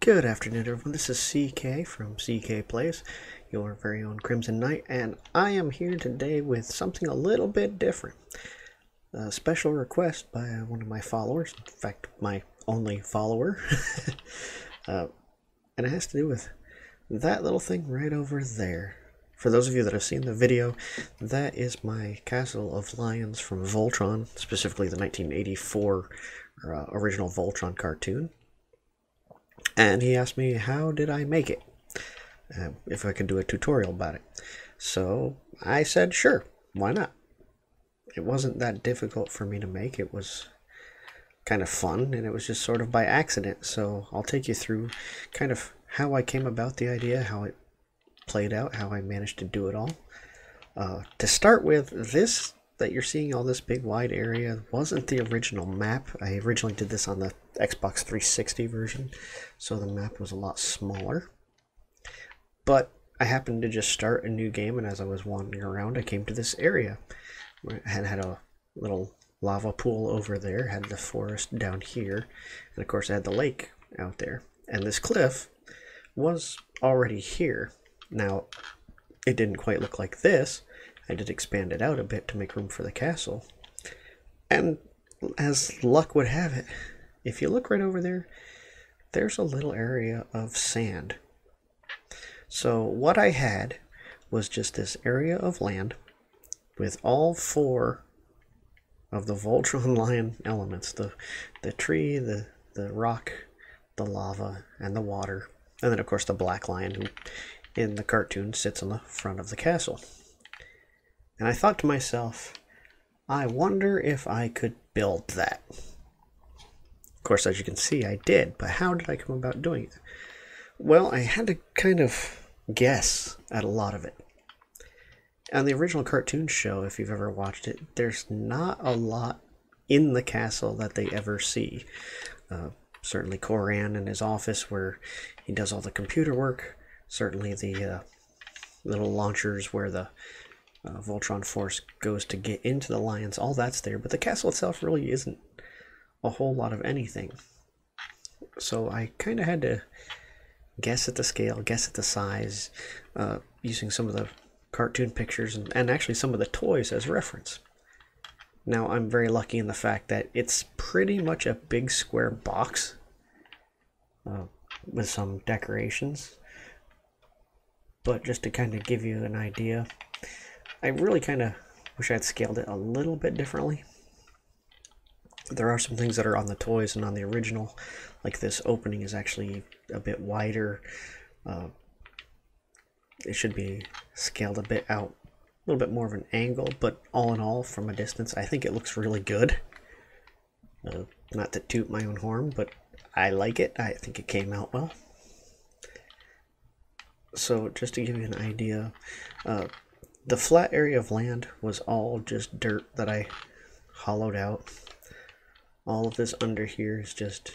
Good afternoon, everyone. This is CK from CK Plays, your very own Crimson Knight, and I am here today with something a little bit different. A special request by one of my followers, in fact, my only follower, and it has to do with that little thing right over there. For those of you that have seen the video, that is my Castle of Lions from Voltron, specifically the 1984 original Voltron cartoon. And he asked me, how did I make it? If I could do a tutorial about it. So I said, sure, why not? It wasn't that difficult for me to make. It was kind of fun, and it was just sort of by accident. So I'll take you through kind of how I came about the idea, how it played out, how I managed to do it all. To start with, this that you're seeing, all this big wide area, wasn't the original map. I originally did this on the Xbox 360 version, so the map was a lot smaller. But I happened to just start a new game, and as I was wandering around, I came to this area where I had a little lava pool over there, had the forest down here, and of course I had the lake out there. And this cliff was already here. Now, it didn't quite look like this. I did expand it out a bit to make room for the castle. And as luck would have it, if you look right over there, there's a little area of sand. So what I had was just this area of land with all four of the Voltron Lion elements. The tree, the rock, the lava, and the water. And then of course the black lion, who in the cartoon sits on the front of the castle. And I thought to myself, I wonder if I could build that. Of course, as you can see, I did, but how did I come about doing it? Well, I had to kind of guess at a lot of it. On the original cartoon show, if you've ever watched it, there's not a lot in the castle that they ever see. Certainly Koran in his office where he does all the computer work. Certainly the little launchers where the Voltron Force goes to get into the lions, all that's there, but the castle itself really isn't a whole lot of anything. So I kind of had to guess at the scale, guess at the size, using some of the cartoon pictures and actually some of the toys as reference. Now I'm very lucky in the fact that it's pretty much a big square box with some decorations, but just to kind of give you an idea, I really kind of wish I'd scaled it a little bit differently. There are some things that are on the toys and on the original, like this opening is actually a bit wider. It should be scaled a bit out, a little bit more of an angle, but all in all, from a distance, I think it looks really good. Not to toot my own horn, but I like it. I think it came out well. So just to give you an idea, the flat area of land was all just dirt that I hollowed out. All of this under here is just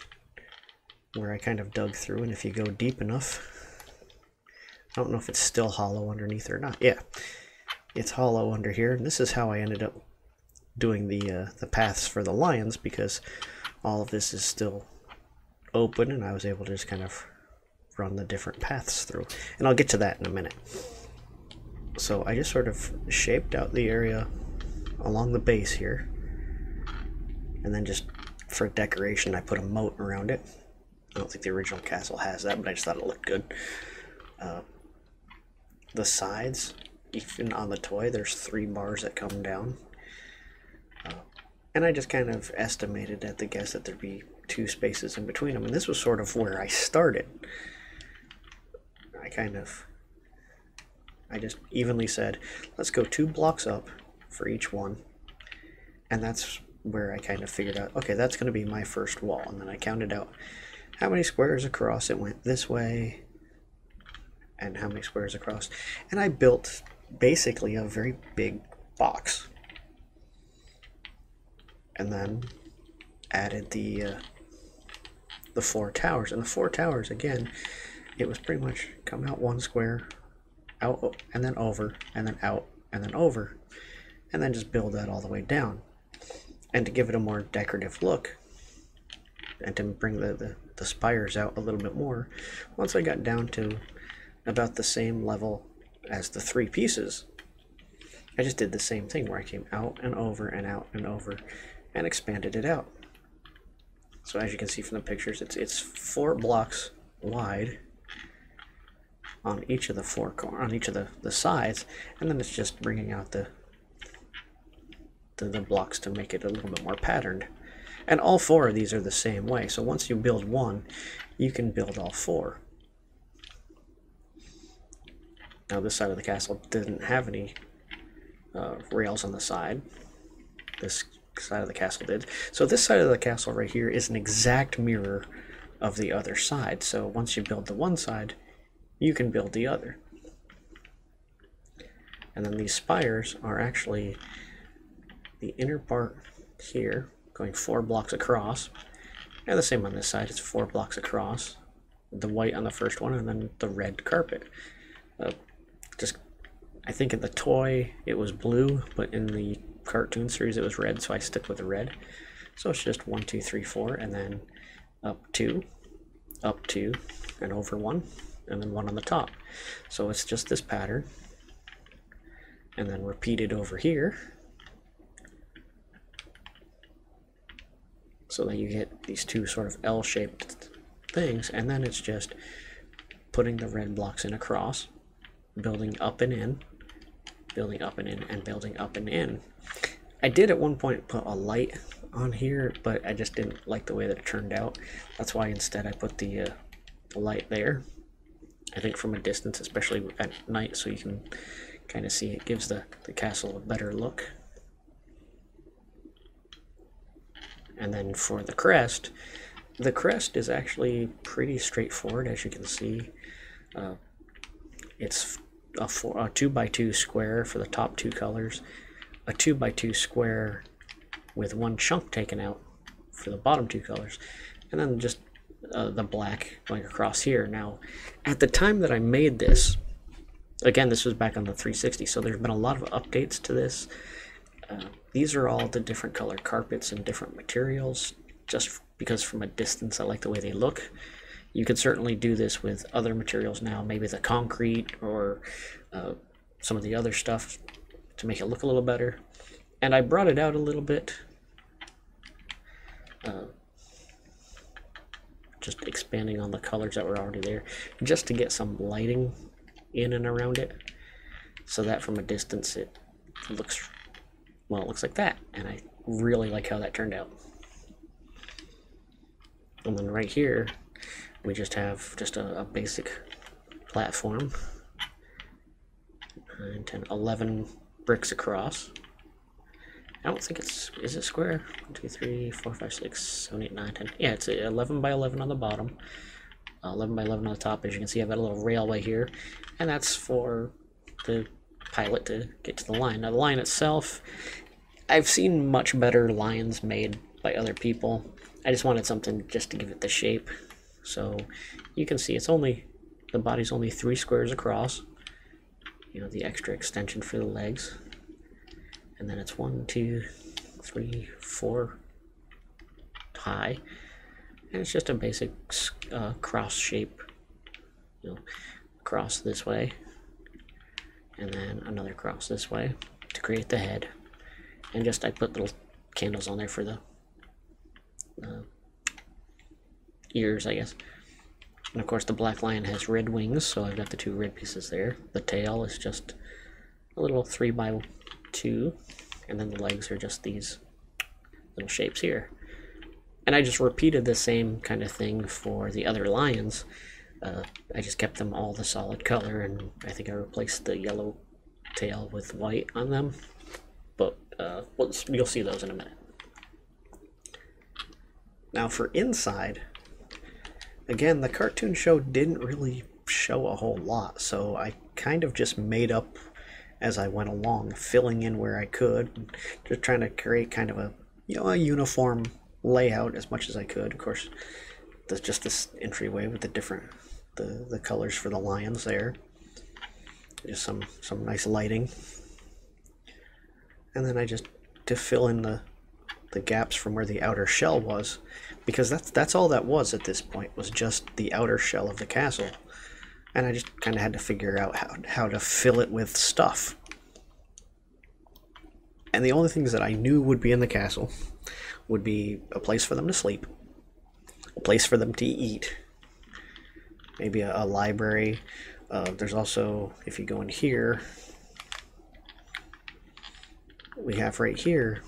where I kind of dug through, and if you go deep enough, I don't know if it's still hollow underneath or not. Yeah, it's hollow under here, and this is how I ended up doing the paths for the lions, because all of this is still open, and I was able to just kind of run the different paths through. And I'll get to that in a minute. So I just sort of shaped out the area along the base here, and then just for decoration I put a moat around it. I don't think the original castle has that, but I just thought it looked good. The sides, even on the toy, there's 3 bars that come down. And I just kind of estimated at the guess that there'd be 2 spaces in between them, and this was sort of where I started. I just evenly said, let's go 2 blocks up for each one, and that's where I kind of figured out, okay, that's going to be my first wall. And then I counted out how many squares across it went this way, and how many squares across, and I built basically a very big box, and then added the 4 towers. And the 4 towers, again, it was pretty much come out 1 square, out and then over, and then out and then over, and then just build that all the way down. And to give it a more decorative look, and to bring the the spires out a little bit more, once I got down to about the same level as the 3 pieces, I just did the same thing where I came out and over and out and over and expanded it out. So as you can see from the pictures, it's 4 blocks wide on each of the sides, and then it's just bringing out the blocks to make it a little bit more patterned. And all 4 of these are the same way. So once you build one, you can build all 4. Now this side of the castle didn't have any rails on the side. This side of the castle did. So this side of the castle right here is an exact mirror of the other side. So once you build the one side, you can build the other. And then these spires are actually the inner part here, going 4 blocks across. And the same on this side, it's 4 blocks across. The white on the first one, and then the red carpet. I think in the toy it was blue, but in the cartoon series it was red, so I stick with the red. So it's just 1, 2, 3, 4, and then up 2, and over 1, and then 1 on the top. So it's just this pattern, and then repeated over here, so that you get these 2 sort of L-shaped things, and then it's just putting the red blocks in across, building up and in, building up and in, and building up and in. I did at one point put a light on here, but I just didn't like the way that it turned out. That's why instead I put the light there. I think from a distance, especially at night, so you can kind of see, it gives the castle a better look. And then for the crest is actually pretty straightforward, as you can see. It's a 2x2 square for the top 2 colors, a 2x2 square with 1 chunk taken out for the bottom 2 colors, and then just the black going across here. Now, at the time that I made this, again, this was back on the 360, so there's been a lot of updates to this. These are all the different colored carpets and different materials, just because from a distance I like the way they look. You could certainly do this with other materials now, maybe the concrete or some of the other stuff to make it look a little better. And I brought it out a little bit, just expanding on the colors that were already there, just to get some lighting in and around it, so that from a distance it looks, well, it looks like that, and I really like how that turned out. And then right here, we just have just a basic platform, 9, 10, 11 bricks across. I don't think it's, is it square? 1, 2, 3, 4, 5, 6, 7, 8, 9, 10. Yeah, it's 11 by 11 on the bottom, 11 by 11 on the top. As you can see, I've got a little railway here, and that's for the pilot to get to the line. Now, the line itself, I've seen much better lines made by other people. I just wanted something just to give it the shape. So you can see it's only, the body's only 3 squares across. You know, the extra extension for the legs. And then it's 1, 2, 3, 4 high. And it's just a basic cross shape. You know, cross this way. And then another cross this way to create the head. And just, I put little candles on there for the ears, I guess. And of course the black lion has red wings, so I've got the 2 red pieces there. The tail is just a little 3 by 2, and then the legs are just these little shapes here. And I just repeated the same kind of thing for the other lions. I just kept them all the solid color, and I think I replaced the yellow tail with white on them. But you'll see those in a minute. Now for inside, again, the cartoon show didn't really show a whole lot, so I kind of just made up as I went along, filling in where I could, just trying to create kind of a, you know, a uniform layout as much as I could. Of course, there's just this entryway with the different the colors for the lions there. Just some nice lighting. And then I just, to fill in the the gaps from where the outer shell was, because that's all that was at this point, was just the outer shell of the castle. And I just kind of had to figure out how to fill it with stuff. And the only things that I knew would be in the castle would be a place for them to sleep, a place for them to eat, maybe a library. There's also, if you go in here, we have right here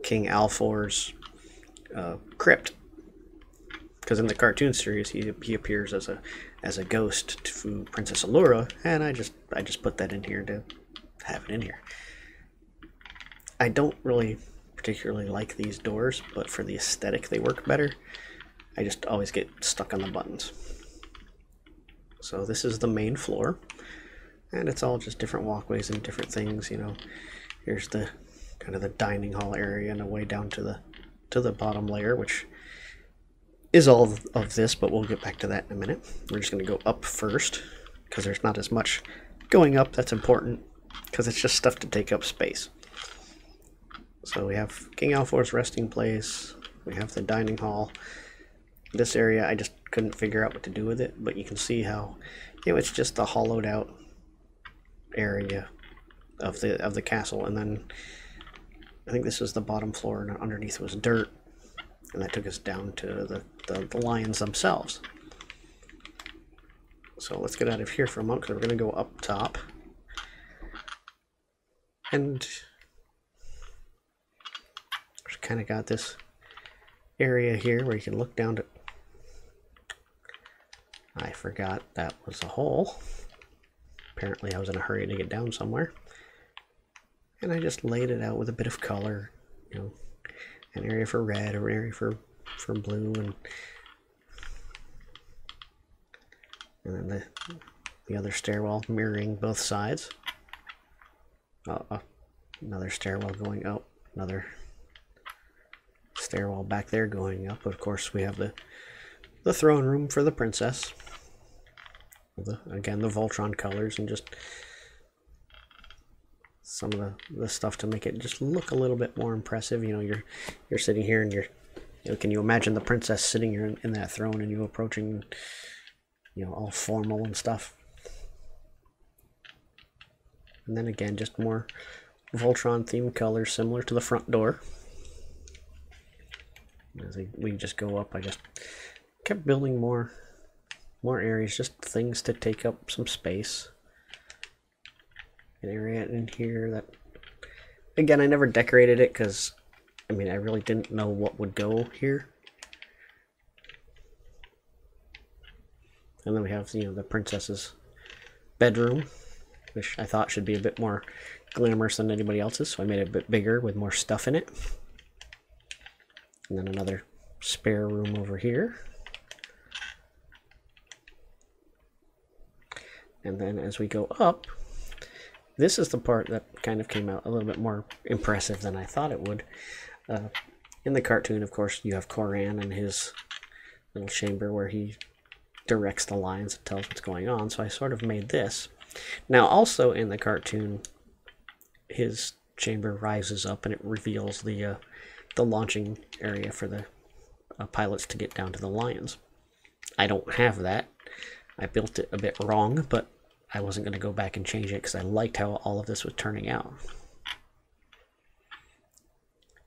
King Alfor's crypt, because in the cartoon series he appears as a ghost to Princess Allura, and I just put that in here to have it in here. I don't really particularly like these doors, but for the aesthetic they work better. I just always get stuck on the buttons. So this is the main floor, and it's all just different walkways and different things. You know, here's the kind of the dining hall area and a way down to the bottom layer, which is all of this, but we'll get back to that in a minute. We're just going to go up first because there's not as much going up. That's important because it's just stuff to take up space. So we have King Alfor's resting place, we have the dining hall. This area I just couldn't figure out what to do with it, but you can see how, you know, it's just the hollowed out area of the castle, and then I think this is the bottom floor, and underneath was dirt, and that took us down to the lions themselves. So let's get out of here for a moment, because we're going to go up top. And kind of got this area here where you can look down to... I forgot that was a hole. Apparently I was in a hurry to get down somewhere. And I just laid it out with a bit of color, you know, an area for red, or an area for blue, and then the other stairwell mirroring both sides. Another stairwell going up, another stairwell back there going up. Of course, we have the throne room for the princess. Again, the Voltron colors, and just some of the stuff to make it just look a little bit more impressive. You know, you're sitting here, and can you imagine the princess sitting here in that throne, and you approaching, you know, all formal and stuff. And then again, just more Voltron themed colors similar to the front door. As we just go up, I just kept building more areas, just things to take up some space. An area in here that, again, I never decorated it because, I mean, I really didn't know what would go here. And then we have, you know, the princess's bedroom, which I thought should be a bit more glamorous than anybody else's, so I made it a bit bigger with more stuff in it. And then another spare room over here. And then as we go up, this is the part that kind of came out a little bit more impressive than I thought it would. In the cartoon, of course, you have Koran and his little chamber where he directs the lions and tells what's going on, so I sort of made this. Now, also in the cartoon, his chamber rises up and it reveals the launching area for the pilots to get down to the lions. I don't have that. I built it a bit wrong, but I wasn't going to go back and change it because I liked how all of this was turning out.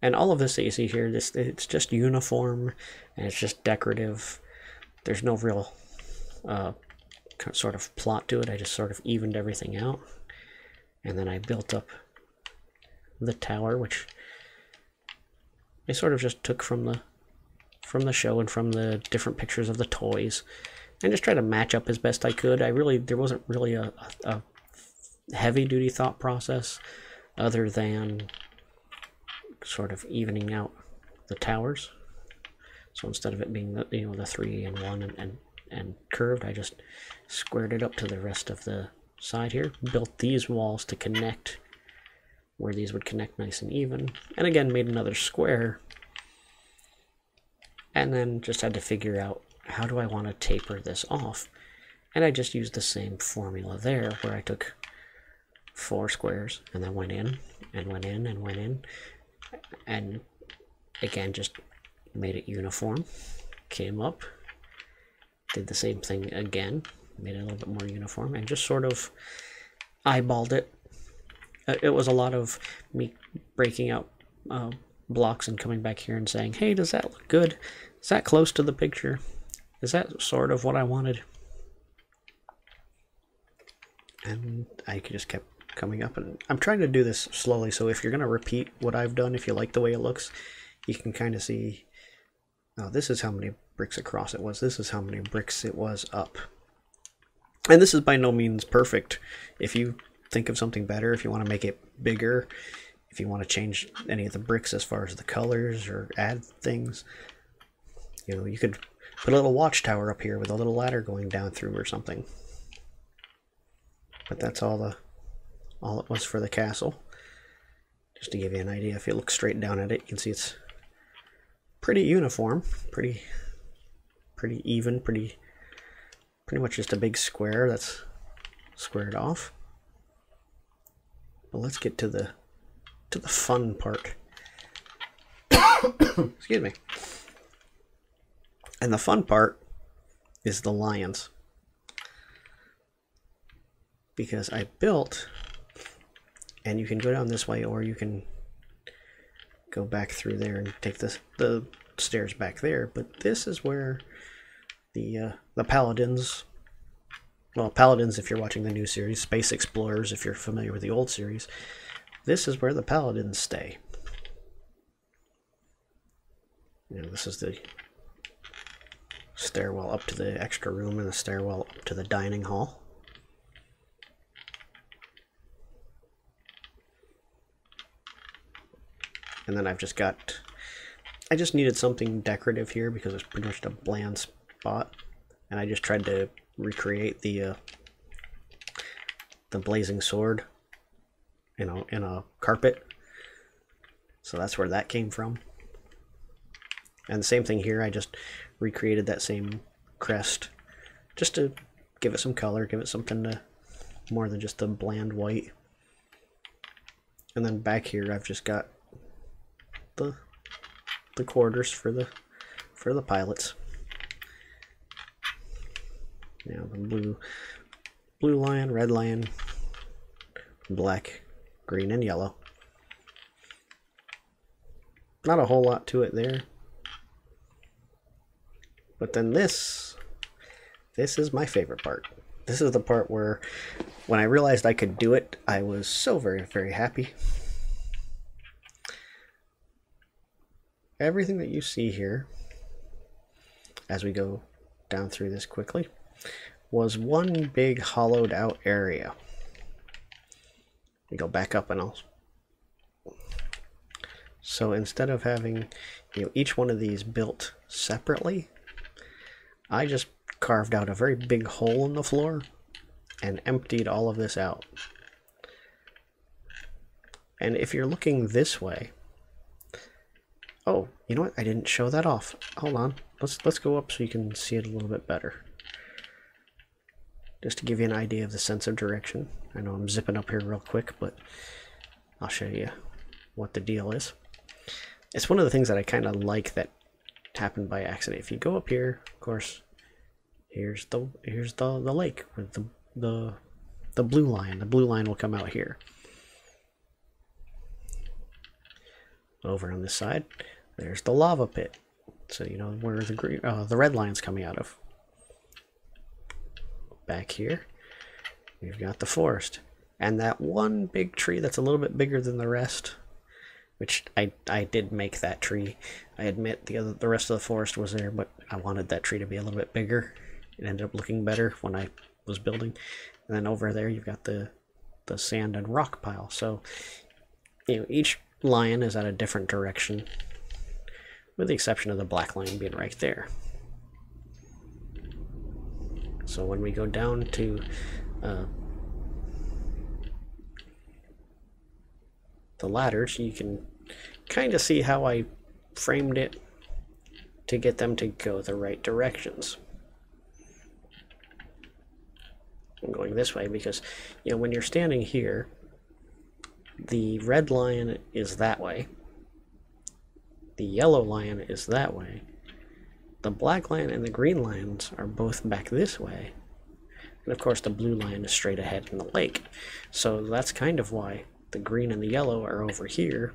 And all of this that you see here, it's just uniform, and it's just decorative. There's no real sort of plot to it. I just sort of evened everything out. And then I built up the tower, which I sort of just took from the show and from the different pictures of the toys, and just try to match up as best I could. There wasn't really a heavy-duty thought process other than sort of evening out the towers. So instead of it being the 3 and 1 and curved, I just squared it up to the rest of the side here. Built these walls to connect where these would connect nice and even, and again made another square, and then just had to figure out how do I want to taper this off. And I just used the same formula there, where I took 4 squares and then went in and went in and went in, And again, just made it uniform. Came up, did the same thing again, made it a little bit more uniform, and just sort of eyeballed it. It was a lot of me breaking out blocks and coming back here and saying, hey, does that look good? Is that close to the picture? Is that sort of what I wanted? And I just kept coming up, and I'm trying to do this slowly, so if you're going to repeat what I've done, if you like the way it looks, you can kind of see, oh, this is how many bricks across it was, this is how many bricks it was up. And this is by no means perfect. If you think of something better, if you want to make it bigger, if you want to change any of the bricks as far as the colors or add things, you know, you could put a little watchtower up here with a little ladder going down through or something. But that's all it was for the castle. Just to give you an idea, if you look straight down at it, you can see it's pretty uniform, pretty even, pretty much just a big square that's squared off. But let's get to the fun part. Excuse me. And the fun part is the lions. Because I built, and you can go down this way, or you can go back through there and take the stairs back there. But this is where the paladins, well, paladins if you're watching the new series, space explorers if you're familiar with the old series, this is where the paladins stay. You know, this is the stairwell up to the extra room and the stairwell up to the dining hall. And then I just needed something decorative here because it's pretty much a bland spot. And I just tried to recreate the blazing sword, you know, in a carpet. So that's where that came from. And the same thing here, I just recreated that same crest just to give it some color, give it something to more than just the bland white. And then back here I've just got the quarters for the pilots. You know, the blue lion, red lion, black, green, and yellow. Not a whole lot to it there. But then this is my favorite part. This is the part where when I realized I could do it, I was so very, very happy. Everything that you see here, as we go down through this quickly, was one big hollowed out area. We go back up and all. So instead of having, you know, each one of these built separately, I just carved out a very big hole in the floor and emptied all of this out. And if you're looking this way, oh, you know what? I didn't show that off. Hold on. Let's go up so you can see it a little bit better. Just to give you an idea of the sense of direction. I know I'm zipping up here real quick, but I'll show you what the deal is. It's one of the things that I kind of like that happened by accident. If you go up here, of course, here's the lake with the blue line. The blue line will come out here. Over on this side, there's the lava pit. So you know where the red line's coming out of. Back here, we've got the forest, and that one big tree that's a little bit bigger than the rest, which I did make that tree. I admit the rest of the forest was there, but I wanted that tree to be a little bit bigger. It ended up looking better when I was building. And then over there, you've got the sand and rock pile. So you know, each lion is at a different direction, with the exception of the black lion being right there. So when we go down to the ladders, you can kind of see how I framed it to get them to go the right directions. I'm going this way because, you know, when you're standing here, the red lion is that way, the yellow lion is that way. The black lion and the green lions are both back this way. And of course the blue lion is straight ahead in the lake. So that's kind of why the green and the yellow are over here.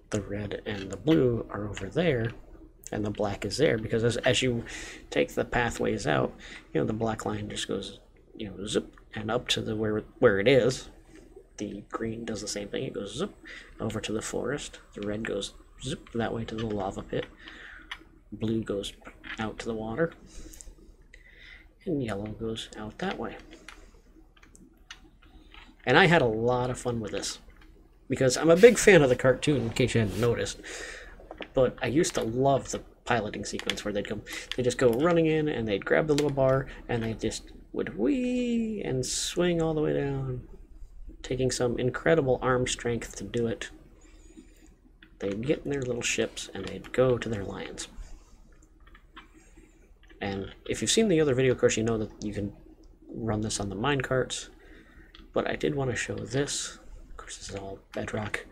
The red and the blue are over there. And the black is there, because as you take the pathways out, the black line just goes, zip, and up to the where it is. The green does the same thing. It goes zip over to the forest. The red goes zip that way to the lava pit. Blue goes out to the water. And yellow goes out that way. And I had a lot of fun with this, because I'm a big fan of the cartoon, in case you hadn't noticed. But I used to love the piloting sequence where they'd just go running in, and they'd grab the little bar, and they just would whee and swing all the way down, taking some incredible arm strength to do it. They'd get in their little ships, and they'd go to their lions. And if you've seen the other video, of course, you know that you can run this on the minecarts. But I did want to show this. Of course, this is all bedrock.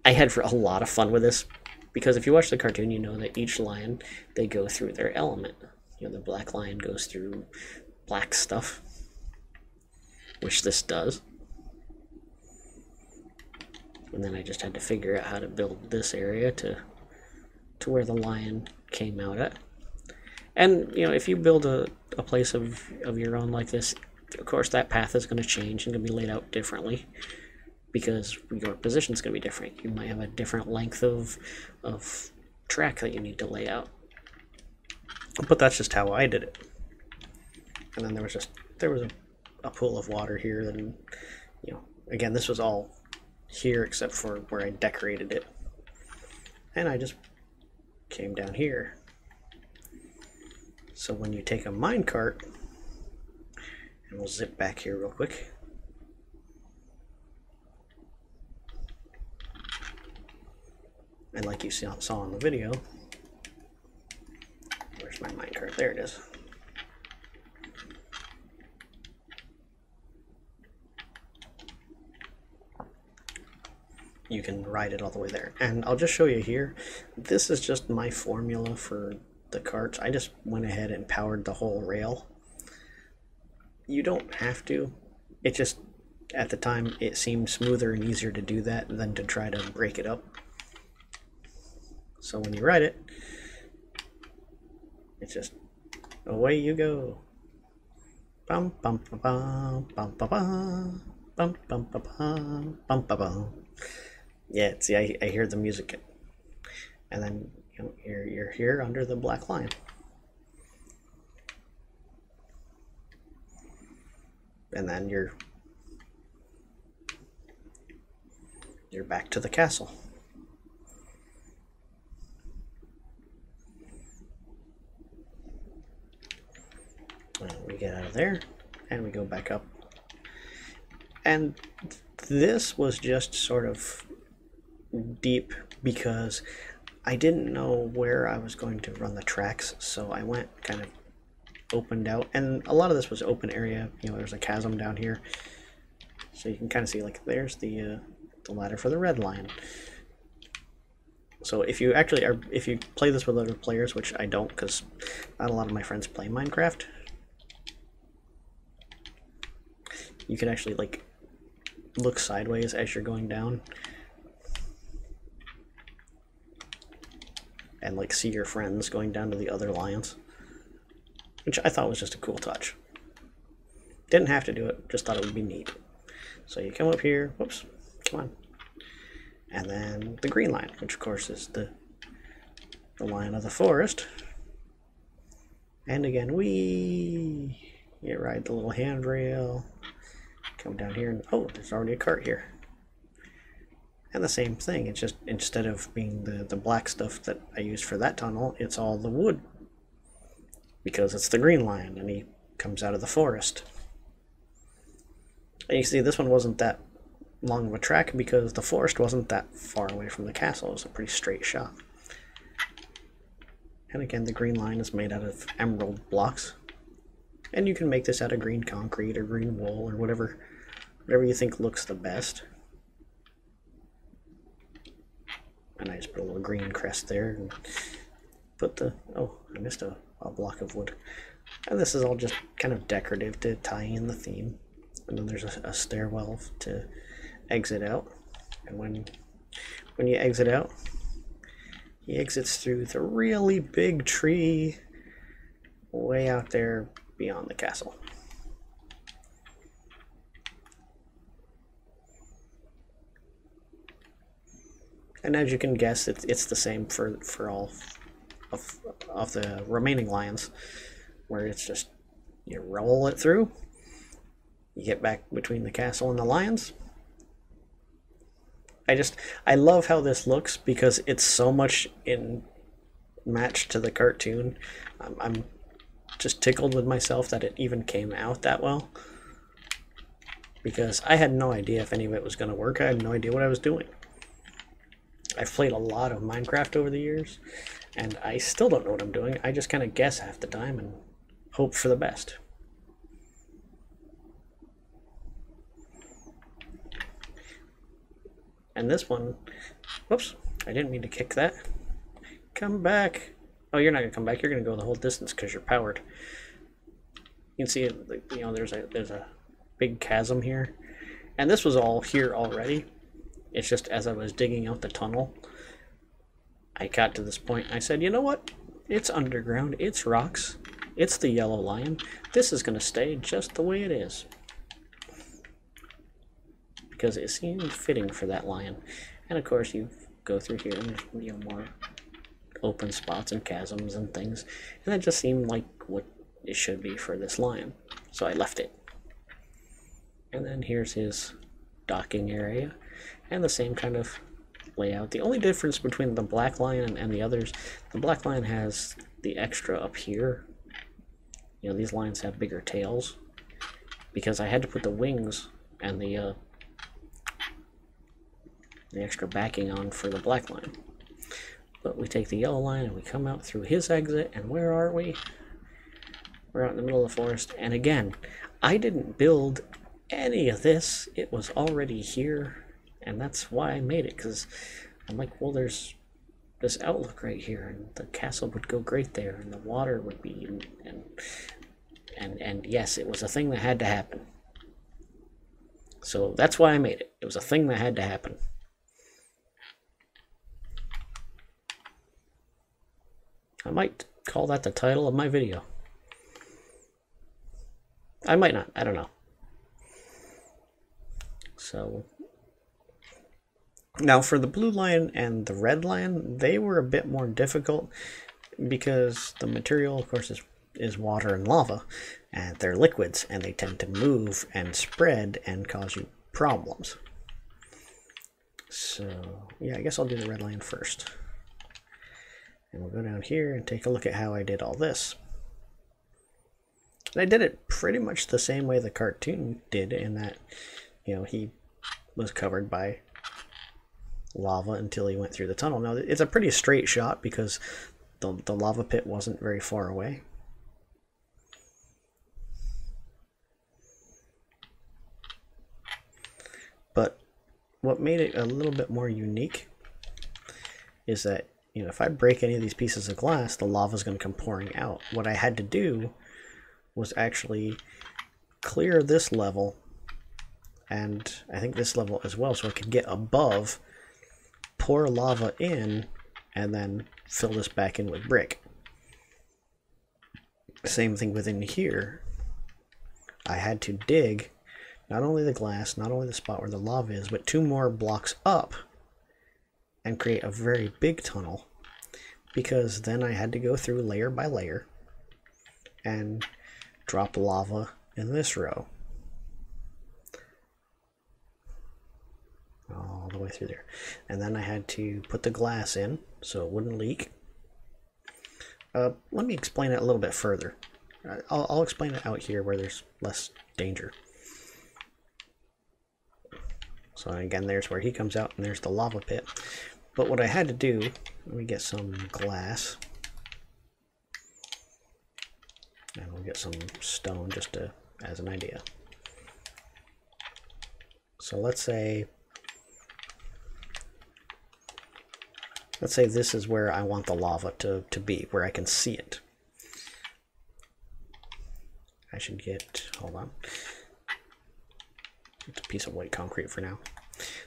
I had a lot of fun with this, because if you watch the cartoon, you know that each lion, they go through their element. The black lion goes through black stuff, which this does. And then I just had to figure out how to build this area to where the lion came out at. And, if you build a place of your own like this, of course that path is going to change and going to be laid out differently, because your position is going to be different. You might have a different length of track that you need to lay out. But that's just how I did it. And then there was a pool of water here, and again, this was all here except for where I decorated it. And I just came down here. So when you take a minecart, and we'll zip back here real quick. And like you saw in the video, where's my minecart? There it is. You can ride it all the way there. And I'll just show you here. This is just my formula for the carts. I just went ahead and powered the whole rail. You don't have to. It just, at the time, it seemed smoother and easier to do that than to try to break it up. So when you ride it, it's just away you go. Bum bum ba bum bum ba bum bum bum ba bum bum ba bum. Yeah, see, I hear the music, and then you're here under the black lion. And then you're back to the castle. And we get out of there, and we go back up. And this was just sort of deep because I didn't know where I was going to run the tracks, so I went kind of opened out, and a lot of this was open area. There's a chasm down here, so you can kind of see, like, there's the ladder for the red lion. So if you play this with other players, which I don't, because not a lot of my friends play Minecraft, you can actually, like, look sideways as you're going down and, like, see your friends going down to the other lions, which I thought was just a cool touch. Didn't have to do it, just thought it would be neat. So you come up here, whoops, come on, and then the green lion, which of course is the lion of the forest. And again, you ride the little handrail, come down here, and oh, there's already a cart here. And the same thing, it's just, instead of being the black stuff that I used for that tunnel, it's all the wood, because it's the green lion and he comes out of the forest. And you see, this one wasn't that long of a track because the forest wasn't that far away from the castle. It was a pretty straight shot. And again, the green lion is made out of emerald blocks, and you can make this out of green concrete or green wool or whatever you think looks the best. and I just put a little green crest there and put the, oh, I missed a block of wood. And this is all just kind of decorative to tie in the theme. And then there's a stairwell to exit out. And when you exit out, he exits through the really big tree way out there beyond the castle. And as you can guess, it's the same for all of the remaining lions, where it's just you roll it through, you get back between the castle and the lions. I love how this looks because it's so much in match to the cartoon. I'm just tickled with myself that it even came out that well, because I had no idea if any of it was going to work. I had no idea what I was doing. I've played a lot of Minecraft over the years, and I still don't know what I'm doing. I just kind of guess half the time and hope for the best. And this one, whoops, I didn't mean to kick that. Come back. Oh, you're not going to come back. You're going to go the whole distance because you're powered. You can see, you know, there's a big chasm here. And this was all here already. It's just as I was digging out the tunnel, I got to this point and I said, you know what? It's underground. It's rocks. It's the yellow lion. This is going to stay just the way it is. Because it seemed fitting for that lion. And of course you go through here and there's, you know, more open spots and chasms and things. And that just seemed like what it should be for this lion. So I left it. And then here's his docking area. And the same kind of layout. The only difference between the black lion and the others, the black lion has the extra up here. You know, these lions have bigger tails. Because I had to put the wings and the extra backing on for the black lion. But we take the yellow lion and we come out through his exit, and where are we? We're out in the middle of the forest, and again, I didn't build any of this. It was already here. And that's why I made it, because I'm like, well, there's this outlook right here, and the castle would go great there, and the water would be, and yes, it was a thing that had to happen. So that's why I made it. It was a thing that had to happen. I might call that the title of my video. I might not. I don't know. So now for the blue lion and the red lion, they were a bit more difficult because the material, of course, is water and lava, and they're liquids, and they tend to move and spread and cause you problems. So yeah, I guess I'll do the red lion first. And we'll go down here and take a look at how I did all this. And I did it pretty much the same way the cartoon did, in that, you know, he was covered by lava until he went through the tunnel. Now, it's a pretty straight shot because the lava pit wasn't very far away. But what made it a little bit more unique is that, you know, if I break any of these pieces of glass, the lava is going to come pouring out. What I had to do was actually clear this level, and I think this level as well, so I could get above, pour lava in, and then fill this back in with brick. Same thing within here. I had to dig not only the glass, not only the spot where the lava is, but 2 more blocks up and create a very big tunnel, because then I had to go through layer by layer and drop lava in this row all the way through there, and then I had to put the glass in so it wouldn't leak. Let me explain it a little bit further. I'll explain it out here where there's less danger. So again, there's where he comes out, and there's the lava pit. But what I had to do, let me get some glass, and we'll get some stone just as an idea. So let's say let's say this is where I want the lava to be, where I can see it. I should get, hold on, it's a piece of white concrete for now.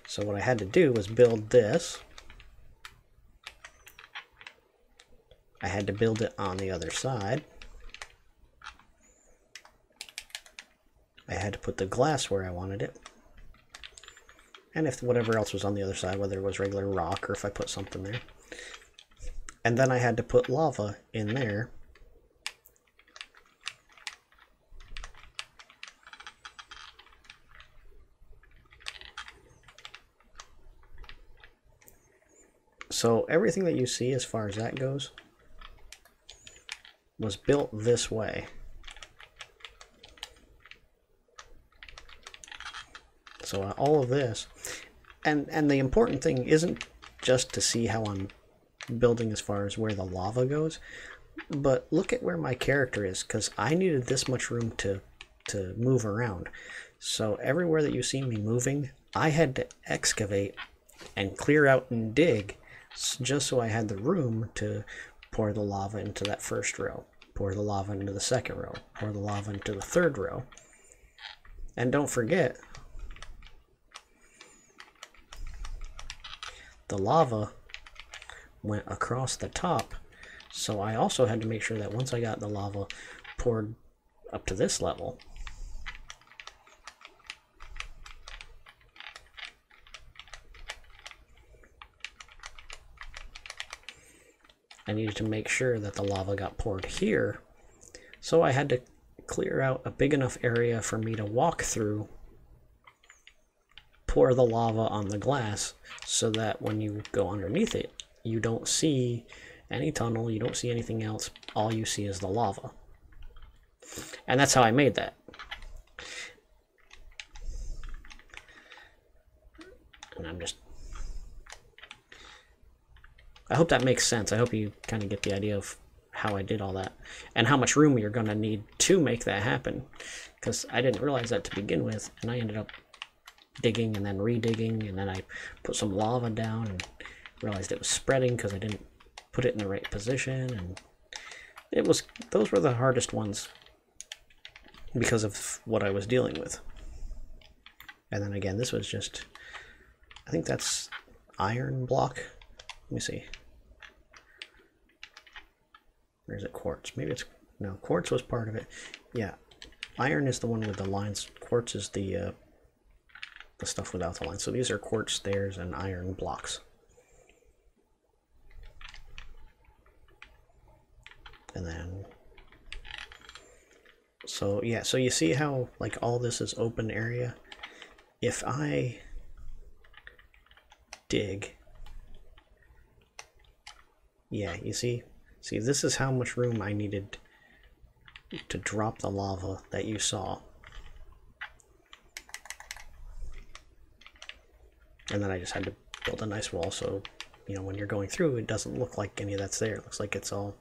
So what I had to do was build this. I had to build it on the other side. I had to put the glass where I wanted it. And if whatever else was on the other side, whether it was regular rock or if I put something there. And then I had to put lava in there. So everything that you see as far as that goes was built this way. So all of this, and the important thing isn't just to see how I'm building as far as where the lava goes, but look at where my character is, because I needed this much room to move around. So everywhere that you see me moving, I had to excavate and clear out and dig just so I had the room to pour the lava into that first row, pour the lava into the second row, pour the lava into the third row. And don't forget, the lava went across the top, so I also had to make sure that once I got the lava poured up to this level, I needed to make sure that the lava got poured here, so I had to clear out a big enough area for me to walk through, pour the lava on the glass, so that when you go underneath it, you don't see any tunnel, you don't see anything else, all you see is the lava. And that's how I made that. And I hope that makes sense. I hope you kind of get the idea of how I did all that and how much room you're going to need to make that happen, because I didn't realize that to begin with, and I ended up digging and then redigging, and then I put some lava down and realized it was spreading because I didn't put it in the right position, and those were the hardest ones because of what I was dealing with. And then again, this was just, I think that's iron block. Let me see. Or is it quartz? Maybe it's, no, quartz was part of it. Yeah, iron is the one with the lines. Quartz is the stuff without the lines. So these are quartz stairs and iron blocks. And then, so yeah, so you see how like all this is open area? If I dig, yeah, you see, this is how much room I needed to drop the lava that you saw. And then I just had to build a nice wall so, you know, when you're going through, it doesn't look like any of that's there. It looks like it's all...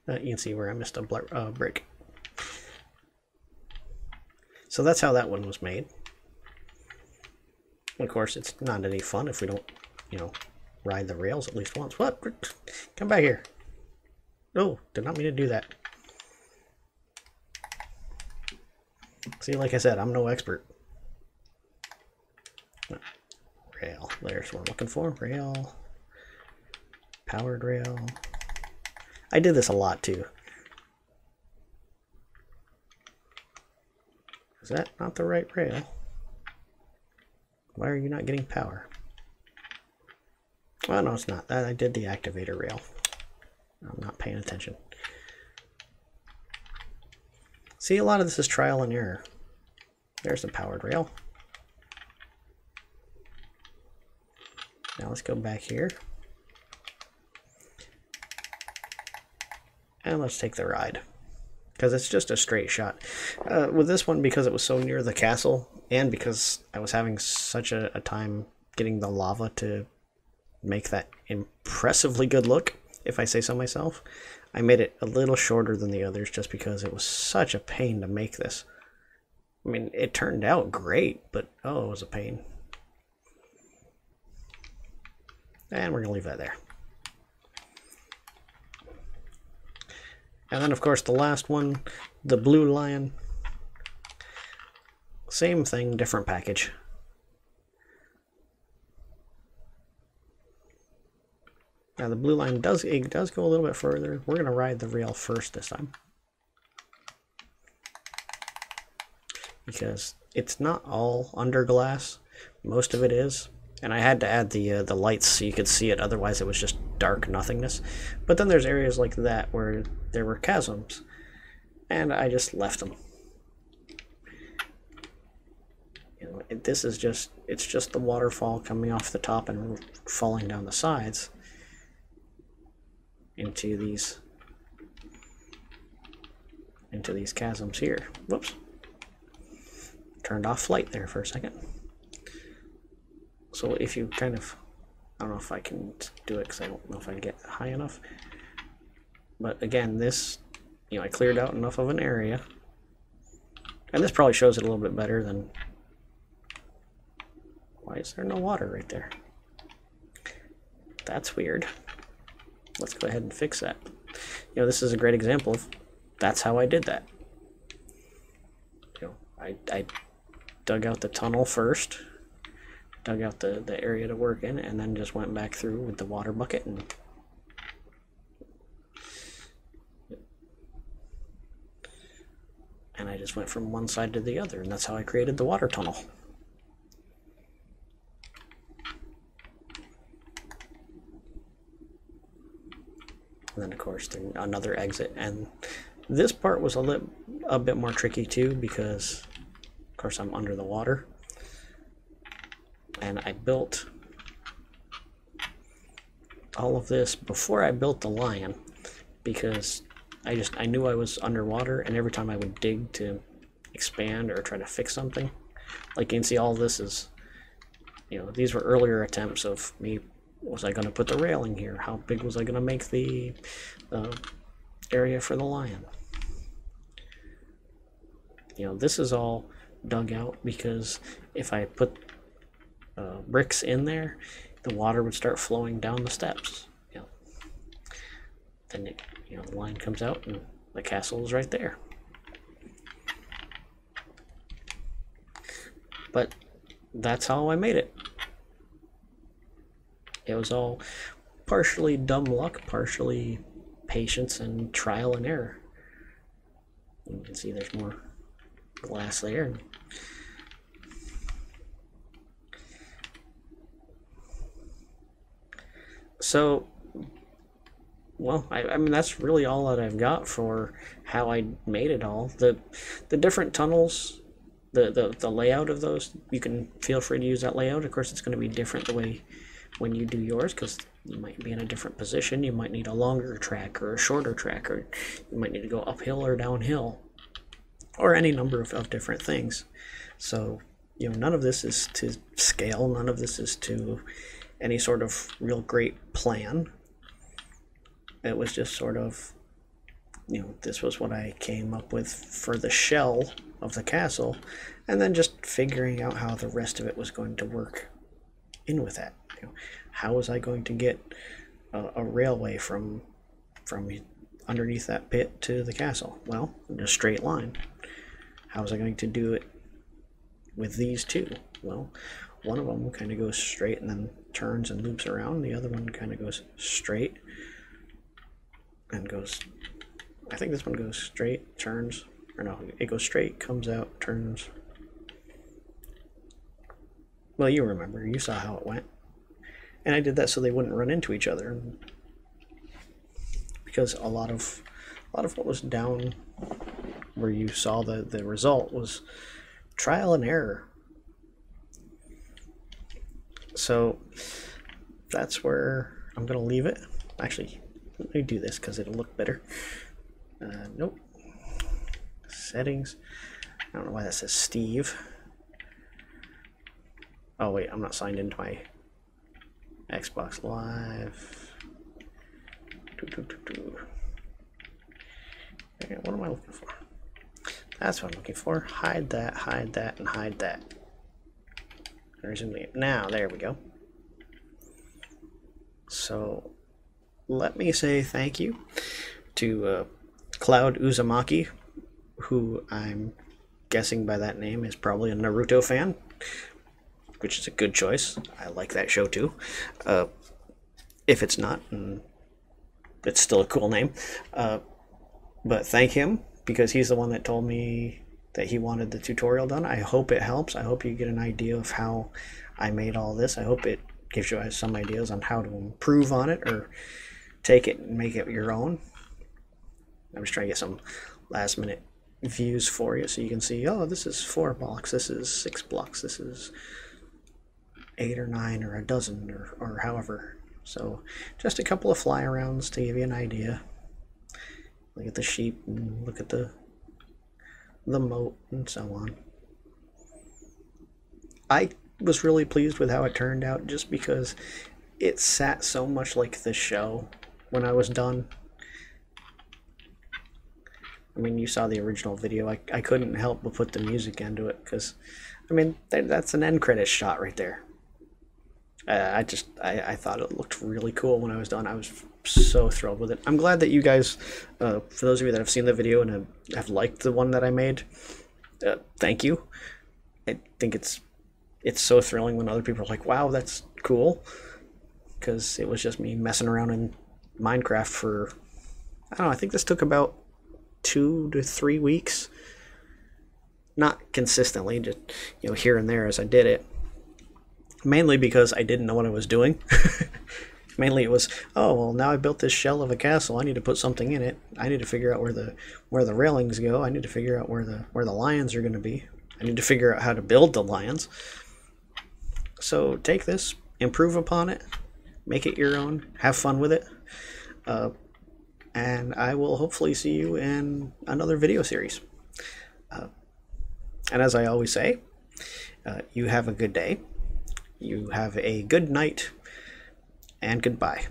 you can see where I missed a brick. So that's how that one was made. Of course, it's not any fun if we don't, you know, ride the rails at least once. What? Come back here. No, did not mean to do that. See, like I said, I'm no expert. Rail. There's what I'm looking for. Rail. Powered rail. I did this a lot too. Is that not the right rail? Why are you not getting power? Well, no, it's not. I did the activator rail. I'm not paying attention. See, a lot of this is trial and error. There's the powered rail. Now let's go back here. And let's take the ride, because it's just a straight shot. With this one, because it was so near the castle, and because I was having such a time getting the lava to make that impressively good look, if I say so myself, I made it a little shorter than the others just because it was such a pain to make this. I mean, it turned out great, but oh, it was a pain. And we're going to leave that there. And then, of course, the last one, the blue lion. Same thing, different package. Now, the blue line does go a little bit further. We're going to ride the rail first this time, because it's not all under glass. Most of it is. And I had to add the lights so you could see it, otherwise it was just dark nothingness. But then there's areas like that where there were chasms, and I just left them. You know, this is just, it's just the waterfall coming off the top and falling down the sides into these chasms here. Whoops. Turned off flight there for a second. So if you kind of, I don't know if I can do it because I don't know if I can get high enough. But again, this, you know, I cleared out enough of an area. And this probably shows it a little bit better than, why is there no water right there? That's weird. Let's go ahead and fix that. You know, this is a great example of, that's how I did that. You know, I dug out the tunnel first. Dug out the area to work in, and then just went back through with the water bucket and I just went from one side to the other, and that's how I created the water tunnel. And then of course another exit, and this part was a bit more tricky too, because of course I'm under the water. And I built all of this before I built the lion, because I knew I was underwater, and every time I would dig to expand or try to fix something, like you can see, all this is, you know, these were earlier attempts of me, was I going to put the railing here? How big was I going to make the area for the lion? You know, this is all dug out because if I put bricks in there, the water would start flowing down the steps. You know, then it, you know, the line comes out and the castle is right there. But that's how I made it. It was all partially dumb luck, partially patience and trial and error. And you can see there's more glass there. So, well, I mean, that's really all that I've got for how I made it all. The different tunnels, the layout of those, you can feel free to use that layout. Of course, it's going to be different the way when you do yours, because you might be in a different position. You might need a longer track or a shorter track, or you might need to go uphill or downhill, or any number of different things. So, you know, none of this is to scale. None of this is to any sort of real great plan. It was just sort of, you know, this was what I came up with for the shell of the castle, and then just figuring out how the rest of it was going to work in with that. You know, how was I going to get a railway from underneath that pit to the castle? Well, in a straight line. How was I going to do it with these two? Well, one of them kind of goes straight and then turns and loops around. The other one kind of goes straight and goes, I think this one goes straight, turns, or no, it goes straight, comes out, turns. Well, you remember, you saw how it went. And I did that so they wouldn't run into each other, because a lot of what was down where you saw the result was trial and error. So that's where I'm going to leave it. Actually, let me do this because it'll look better. Nope. Settings. I don't know why that says Steve. Oh wait, I'm not signed into my Xbox Live. Okay, what am I looking for? That's what I'm looking for. Hide that, and hide that. Resume. Now, there we go. So let me say thank you to Cloud Uzumaki, who I'm guessing by that name is probably a Naruto fan, which is a good choice. I like that show too. If it's not, it's still a cool name. But thank him, because he's the one that told me that he wanted the tutorial done. I hope it helps. I hope you get an idea of how I made all this. I hope it gives you some ideas on how to improve on it or take it and make it your own. I'm just trying to get some last minute views for you so you can see, oh, this is 4 blocks, this is 6 blocks, this is 8 or 9 or a dozen or however. So just a couple of fly arounds to give you an idea. Look at the sheep and look at the moat and so on. I was really pleased with how it turned out, just because it sat so much like the show when I was done. I mean, you saw the original video. I couldn't help but put the music into it, because, I mean, that's an end credits shot right there. I thought it looked really cool when I was done. I was so thrilled with it. I'm glad that you guys, for those of you that have seen the video and have liked the one that I made, thank you. I think it's so thrilling when other people are like, wow, that's cool, because it was just me messing around in Minecraft for, I don't know, I think this took about 2 to 3 weeks. Not consistently, just, you know, here and there as I did it. Mainly because I didn't know what I was doing. Mainly it was, oh, well, now I built this shell of a castle. I need to put something in it. I need to figure out where the railings go. I need to figure out where the lions are going to be. I need to figure out how to build the lions. So take this, improve upon it, make it your own, have fun with it, and I will hopefully see you in another video series. And as I always say, you have a good day. You have a good night, and goodbye.